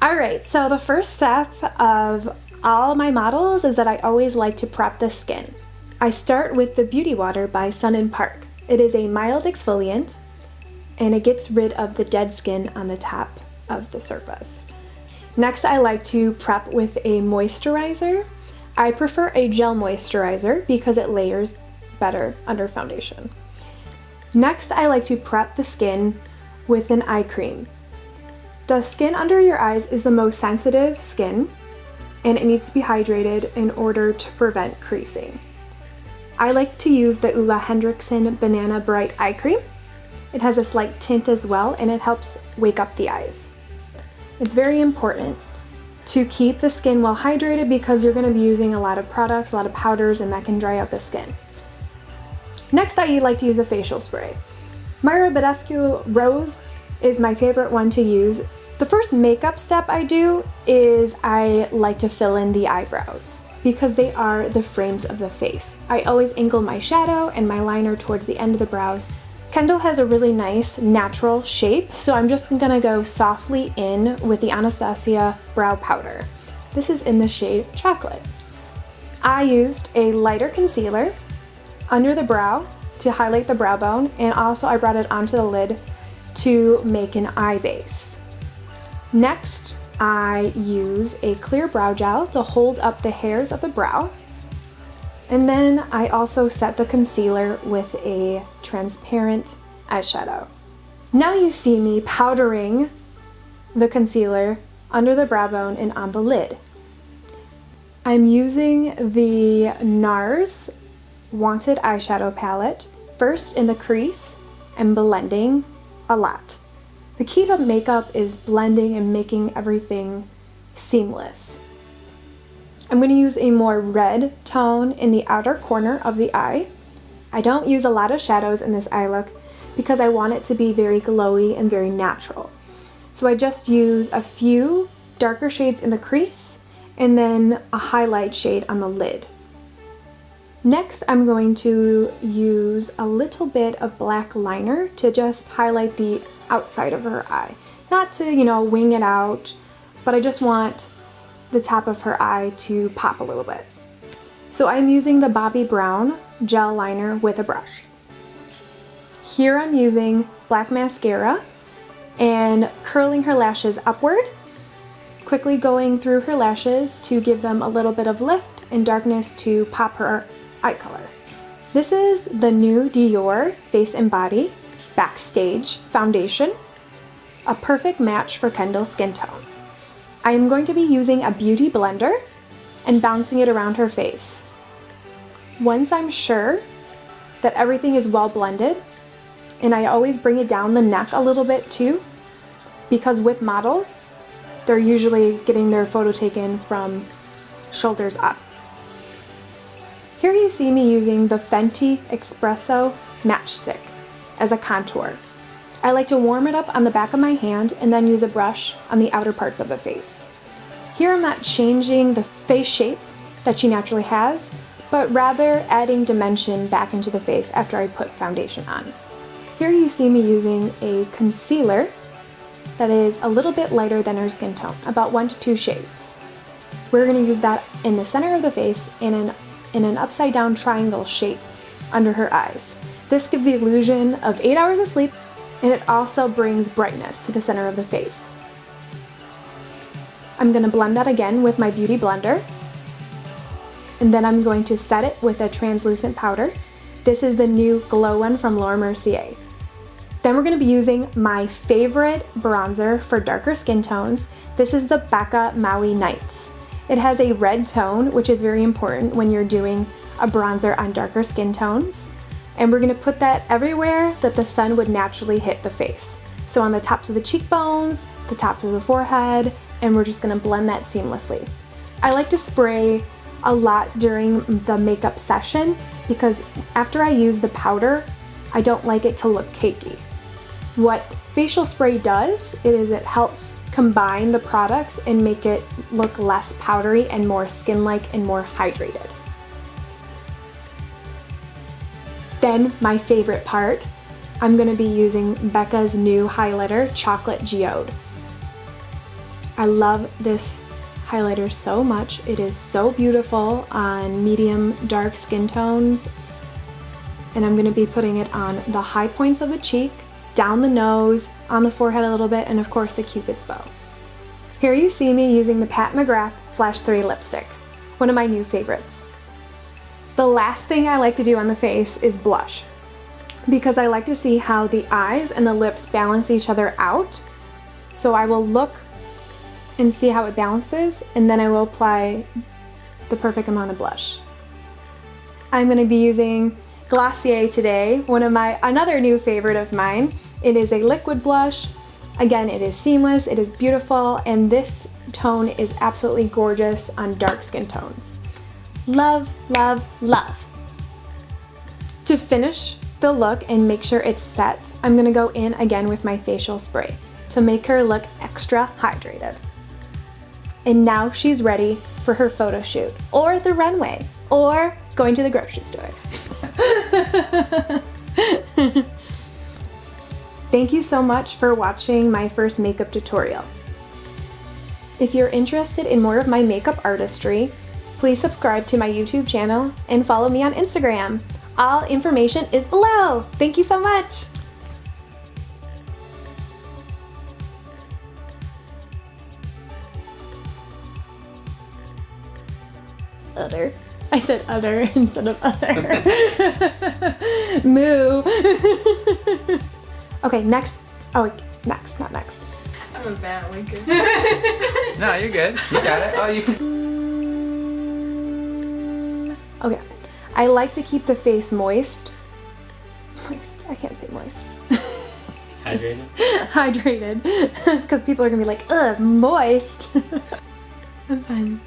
Alright, so the first step of all my models is that I always like to prep the skin. I start with the Beauty Water by Sun & Park. It is a mild exfoliant and it gets rid of the dead skin on the top of the surface. Next, I like to prep with a moisturizer. I prefer a gel moisturizer because it layers better under foundation. Next, I like to prep the skin with an eye cream. The skin under your eyes is the most sensitive skin and it needs to be hydrated in order to prevent creasing. I like to use the Ulla Henriksen Banana Bright Eye Cream. It has a slight tint as well and it helps wake up the eyes. It's very important to keep the skin well hydrated because you're going to be using a lot of products, a lot of powders, and that can dry out the skin. Next, I like to use a facial spray. Myra Badescu Rose is my favorite one to use. The first makeup step I do is I like to fill in the eyebrows because they are the frames of the face. I always angle my shadow and my liner towards the end of the brows. Kendall has a really nice natural shape, so I'm just gonna go softly in with the Anastasia brow powder. This is in the shade Chocolate. I used a lighter concealer under the brow to highlight the brow bone, and also I brought it onto the lid to make an eye base. Next, I use a clear brow gel to hold up the hairs of the brow. And then I also set the concealer with a transparent eyeshadow. Now you see me powdering the concealer under the brow bone and on the lid. I'm using the NARS Wanted eyeshadow palette, first in the crease and blending a lot. The key to makeup is blending and making everything seamless. I'm going to use a more red tone in the outer corner of the eye. I don't use a lot of shadows in this eye look because I want it to be very glowy and very natural. So I just use a few darker shades in the crease and then a highlight shade on the lid. Next, I'm going to use a little bit of black liner to just highlight the outside of her eye. Not to, wing it out, but I just want the top of her eye to pop a little bit. So I'm using the Bobbi Brown gel liner with a brush. Here I'm using black mascara and curling her lashes upward, quickly going through her lashes to give them a little bit of lift and darkness to pop her eye color. This is the new Dior Face and Body Backstage Foundation, a perfect match for Kendall's skin tone. I am going to be using a beauty blender and bouncing it around her face. Once I'm sure that everything is well blended, and I always bring it down the neck a little bit too, because with models, they're usually getting their photo taken from shoulders up. Here you see me using the Fenty Espresso Matchstick as a contour. I like to warm it up on the back of my hand and then use a brush on the outer parts of the face. Here I'm not changing the face shape that she naturally has, but rather adding dimension back into the face after I put foundation on. Here you see me using a concealer that is a little bit lighter than her skin tone, about 1 to 2 shades. We're going to use that in the center of the face in an upside down triangle shape under her eyes. This gives the illusion of 8 hours of sleep, and it also brings brightness to the center of the face. I'm going to blend that again with my beauty blender, and then I'm going to set it with a translucent powder. This is the new Glow one from Laura Mercier. Then we're going to be using my favorite bronzer for darker skin tones. This is the Becca Maui Nights. It has a red tone, which is very important when you're doing a bronzer on darker skin tones. And we're going to put that everywhere that the sun would naturally hit the face. So on the tops of the cheekbones, the tops of the forehead, and we're just going to blend that seamlessly. I like to spray a lot during the makeup session because after I use the powder, I don't like it to look cakey. What facial spray does is it helps combine the products and make it look less powdery and more skin-like and more hydrated. Then my favorite part, I'm going to be using Becca's new highlighter, Chocolate Geode. I love this highlighter so much. It is so beautiful on medium dark skin tones. And I'm gonna be putting it on the high points of the cheek, down the nose, on the forehead a little bit, and of course the Cupid's bow. Here you see me using the Pat McGrath Flash 3 lipstick, one of my new favorites. The last thing I like to do on the face is blush, because I like to see how the eyes and the lips balance each other out. So I will look and see how it balances, and then I will apply the perfect amount of blush. I'm going to be using Glossier today, another new favorite of mine. It is a liquid blush. Again, it is seamless, it is beautiful, and this tone is absolutely gorgeous on dark skin tones. Love, love, love. To finish the look and make sure it's set, I'm gonna go in again with my facial spray to make her look extra hydrated. And now she's ready for her photo shoot, or the runway, or going to the grocery store. Thank you so much for watching my first makeup tutorial. If you're interested in more of my makeup artistry, please subscribe to my YouTube channel and follow me on Instagram. All information is below. Thank you so much. Other. I said other instead of other. Moo. Okay, next. Oh, wait, next, not next. I'm a bad winker. No, you're good. You got it. Oh, you. Okay. I like to keep the face moist. Moist. I can't say moist. Hydrated. Hydrated. Because people are gonna be like, ugh, moist. I'm fine.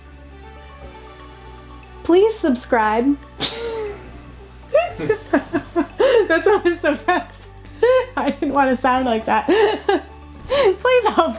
Please subscribe. That sounded so fast. I didn't want to sound like that. Please help